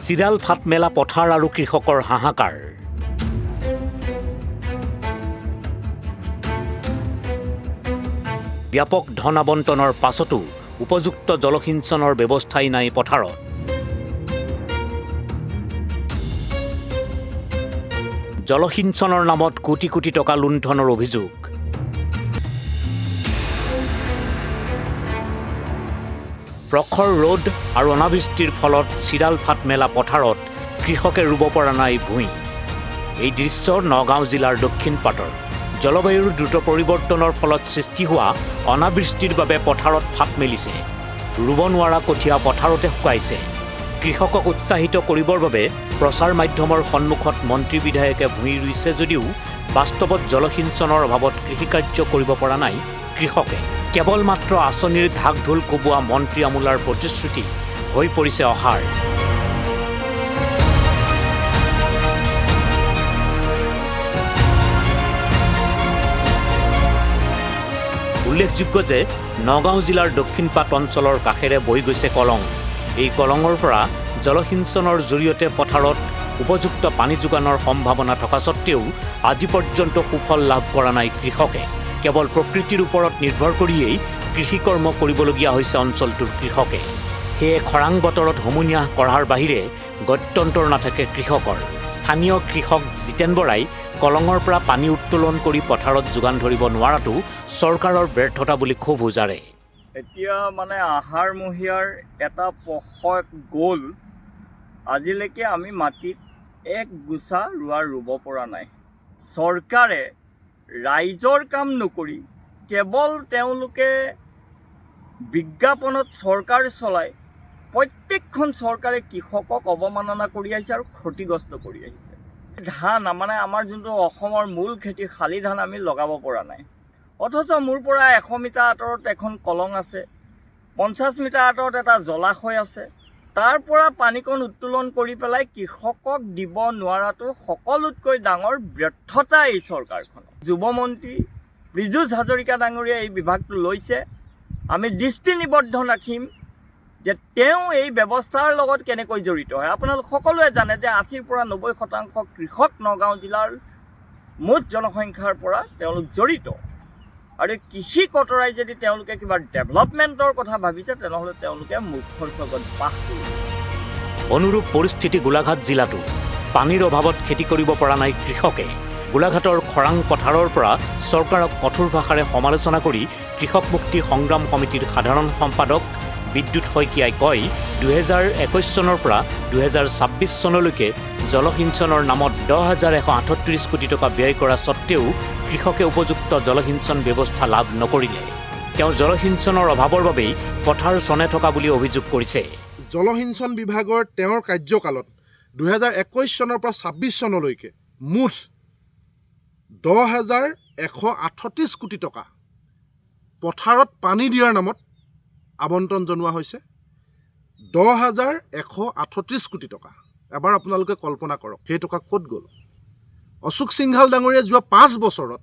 চিৰাল ফাট মেলা পথাৰ আৰু কৃষকৰ হাহাকাৰ। ব্যাপক ধন আবণ্টনৰ পাছতো উপযুক্ত জলসিঞ্চনৰ ব্যৱস্থাই নাই পথাৰত। জলসিঞ্চনৰ নামত কোটি কোটি টকা লুণ্ঠনৰ অভিযোগ। প্ৰখৰ ৰ'দ আৰু অনাবৃষ্টিৰ ফলত চিৰাল ফাট মেলা পথাৰত কৃষকে ৰুব পৰা নাই ভূঁই। এই দৃশ্য নগাঁও জিলাৰ দক্ষিণ পাটৰ। জলবায়ুৰ দ্ৰুত পৰিৱৰ্তনৰ ফলত সৃষ্টি হোৱা অনাবৃষ্টিৰ বাবে পথাৰত ফাট মেলিছে। ৰুব নোৱাৰা কঠীয়া পথাৰতে শুকাইছে। কৃষকক উৎসাহিত কৰিবৰ বাবে প্ৰচাৰ মাধ্যমৰ সন্মুখত মন্ত্ৰী বিধায়কে ভূঁই ৰুইছে যদিও বাস্তৱত জলসিঞ্চনৰ অভাৱত কৃষিকাৰ্য কৰিব পৰা নাই কৃষকে। কেৱল মাত্ৰ আঁচনিৰ ঢাক ঢোল কোবোৱা মন্ত্ৰী আমোলাৰ প্ৰতিশ্ৰুতি হৈ পৰিছে অসাৰ। উল্লেখযোগ্য যে নগাঁও জিলাৰ দক্ষিণ পাট অঞ্চলৰ কাষেৰে বৈ গৈছে কলং। এই কলঙৰ পৰা জলসিঞ্চনৰ জৰিয়তে পথাৰত উপযুক্ত পানী যোগানৰ সম্ভাৱনা থকা স্বত্বেও আজি পৰ্যন্ত সুফল লাভ কৰা নাই কৃষকে। কেৱল প্ৰকৃতিৰ ওপৰত নিৰ্ভৰ কৰিয়েই কৃষিকৰ্ম কৰিবলগীয়া হৈছে অঞ্চলটোৰ কৃষকে। সেয়ে খৰাং বতৰত সমূহীয়া কৰাৰ বাহিৰে গত্যন্তৰ নাথাকে কৃষকৰ। স্থানীয় কৃষক জিতেন বৰাই কলঙৰ পৰা পানী উত্তোলন কৰি পথাৰত যোগান ধৰিব নোৱাৰাটো চৰকাৰৰ ব্যৰ্থতা বুলি ক্ষোভ উজাৰে। এতিয়া আহাৰমহীয়াৰ এটা পষক গ'ল, আজিলৈকে আমি মাটিত এক গুছা ৰুব পৰা নাই। চৰকাৰে ৰাইজৰ কাম নকৰি কেৱল তেওঁলোকে বিজ্ঞাপনত চৰকাৰ চলাই প্ৰত্যেকখন চৰকাৰে কৃষকক অৱমাননা কৰি আহিছে আৰু ক্ষতিগ্ৰস্ত কৰি আহিছে। ধান আমাৰ যোনটো অসমৰ মূল খেতি শালি ধান আমি লগাব পৰা নাই। অথচ মোৰ পৰা 100 মিটাৰ আঁতৰত এখন কলং আছে, 50 মিটাৰ আঁতৰত এটা জলাশয় আছে। তাৰ পৰা পানীকণ উত্তোলন কৰি পেলাই কৃষকক দিব নোৱাৰাটো সকলোতকৈ ডাঙৰ ব্যৰ্থতা এই চৰকাৰখনৰ। যুৱমন্ত্ৰী পীযুষ হাজৰিকা ডাঙৰীয়াই এই বিভাগটো লৈছে। আমি দৃষ্টি নিবদ্ধ ৰাখিম যে তেওঁ এই ব্যৱস্থাৰ লগত কেনেকৈ জড়িত হয়। আপোনালোক সকলোৱে জানে যে 80ৰ পৰা 90% কৃষক নগাঁও জিলাৰ মুঠ জনসংখ্যাৰ পৰা তেওঁলোক জড়িত। আৰু কৃষি কতৰাই যদি তেওঁলোকে কিবা ডেভেলপমেণ্টৰ কথা ভাবিছে তেনেহ'লে তেওঁলোকে মূৰ্খৰ স্বৰ্গত বাস কৰিব। অনুৰূপ পৰিস্থিতি গোলাঘাট জিলাতো। পানীৰ অভাৱত খেতি কৰিব পৰা নাই কৃষকে। গোলাঘাটৰ খৰাং পথাৰৰ পৰা চৰকাৰক কঠোৰ ভাষাৰে সমালোচনা কৰি কৃষক মুক্তি সংগ্ৰাম সমিতিৰ সাধাৰণ সম্পাদক বিদ্যুৎ শইকীয়াই কয়, 2021 চনৰ পৰা 2026 চনলৈকে জলসিঞ্চনৰ নামত 10,138 কোটি টকা ব্যয় কৰা স্বত্তেও কৃষকে উপযুক্ত জলসিঞ্চন ব্যৱস্থা লাভ নকৰিলে। তেওঁ জলসিঞ্চনৰ অভাৱৰ বাবেই পথাৰ চনে থকা বুলি অভিযোগ কৰিছে। জলসিঞ্চন বিভাগৰ তেওঁৰ কাৰ্যকালত 2021 চনৰ পৰা 26 চনলৈকে মুঠ 10,138 কোটি টকা পথাৰত পানী দিয়াৰ নামত আবণ্টন জনোৱা হৈছে। 10,138 কোটি টকা। এবাৰ আপোনালোকে কল্পনা কৰক সেই টকা ক'ত গ'ল। অশোক সিংঘাল ডাঙৰীয়াই যোৱা 5 বছৰত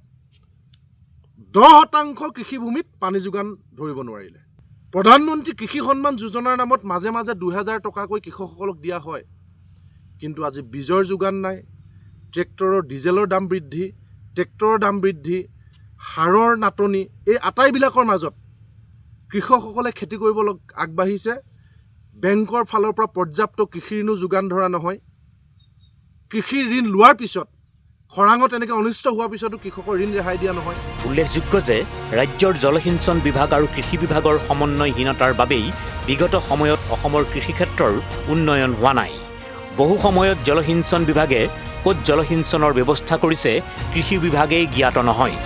10% কৃষিভূমিত পানী যোগান ধৰিব নোৱাৰিলে। প্ৰধানমন্ত্ৰী কৃষি সন্মান যোজনাৰ নামত মাজে মাজে 2,000 টকাকৈ কৃষকসকলক দিয়া হয়, কিন্তু আজি বীজৰ যোগান নাই। ট্ৰেক্টৰৰ ডিজেলৰ দাম বৃদ্ধি, ট্ৰেক্টৰৰ দাম বৃদ্ধি, সাৰৰ নাটনি, এই আটাইবিলাকৰ মাজত কৃষকসকলে খেতি কৰিব আগবাঢ়িছে। বেংকৰ ফালৰ পৰা পৰ্যাপ্ত কৃষি ঋণো যোগান ধৰা নহয়। কৃষি ঋণ লোৱাৰ পিছত খৰাঙত এনেকৈ অনিষ্ট হোৱাৰ পিছতো কৃষকৰ ঋণ ৰেহাই দিয়া নহয়। উল্লেখযোগ্য যে ৰাজ্যৰ জলসিঞ্চন বিভাগ আৰু কৃষি বিভাগৰ সমন্বয়হীনতাৰ বাবেই বিগত সময়ত অসমৰ কৃষিক্ষেত্ৰৰ উন্নয়ন হোৱা নাই। বহু সময়ত জলসিঞ্চন বিভাগে ক'ত জলসিঞ্চনৰ ব্যৱস্থা কৰিছে কৃষি বিভাগেই জ্ঞাত নহয়।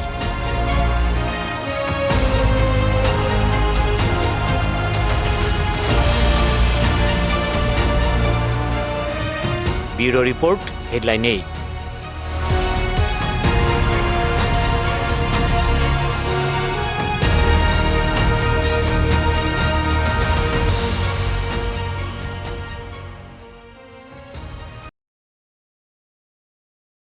Bureau report, headline 8।